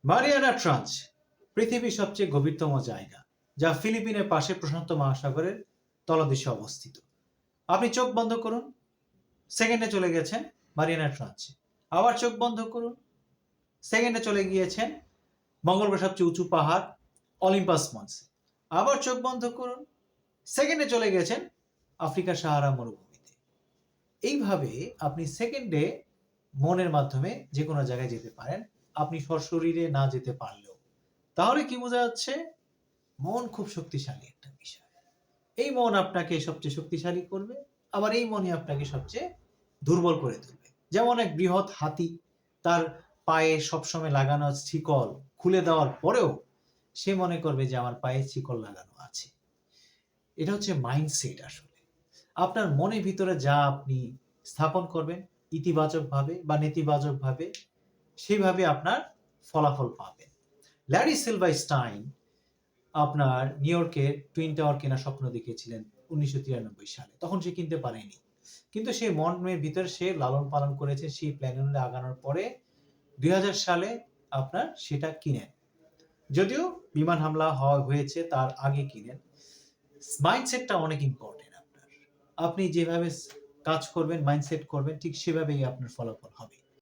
Mariana tranche পৃথিবীর সবচেয়ে গভীরতম জায়গা, যা ফিলিপিনের পাশে প্রশান্ত মহাসাগরের তলদেশে অবস্থিত। আপনি চোখ বন্ধ করুন, সেকেন্ডে চলে গেছেন মারিয়ানা ট্রাঞ্চে। আবার চোখ বন্ধ করুন, সেকেন্ডে চলে গিয়েছেন মঙ্গলগ্রহের সবচেয়ে উঁচু পাহাড় অলিম্পাস মন্সে। আবার চোখ বন্ধ করুন, সেকেন্ডে চলে গেছেন আফ্রিকার সাহারা মরুভূমিতে। এইভাবে আপনি সেকেন্ডে মনের মাধ্যমে যে কোনো জায়গায় যেতে পারেন, আপনি সশরীরে না যেতে পারলেও। তাহলে কি বোঝা যাচ্ছে? মন খুব শক্তিশালী একটা বিষয়। এই মন আপনাকে সবচেয়ে শক্তিশালী করবে, আবার এই মনই আপনাকে সবচেয়ে দুর্বল করে তুলবে। যেমন এক বৃহৎ হাতি, তার পায়ে সবসময় লাগানো শিকল খুলে দেওয়ার পরেও সে মনে করবে যে আমার পায়ে শিকল লাগানো আছে। এটা হচ্ছে মাইন্ডসেট। আসলে আপনার মনের ভিতরে যা আপনি স্থাপন করবেন ইতিবাচকভাবে বা নেতিবাচকভাবে, সেভাবে আপনার ফলাফল পাবেন। ল্যারি সিলভারস্টাইন আপনার নিউ ইয়র্কের টুইন টাওয়ার কেনার স্বপ্ন দেখিয়েছিলেন 1993 সালে। তখন সে কিনতে পারেনি, কিন্তু সে মনের ভিতরে সে লালন পালন করেছে। সেই প্ল্যানে আগানোর পরে 2000 সালে আপনার সেটা কিনেন। যদিও বিমান হামলা হয়েছে তার আগে কিনেন। মাইন্ডসেটটা অনেক ইম্পর্টেন্ট আপনার। আপনি যেভাবে কাজ করবেন, মাইন্ডসেট করবেন, ঠিক সেভাবেই আপনার ফলাফল হবে।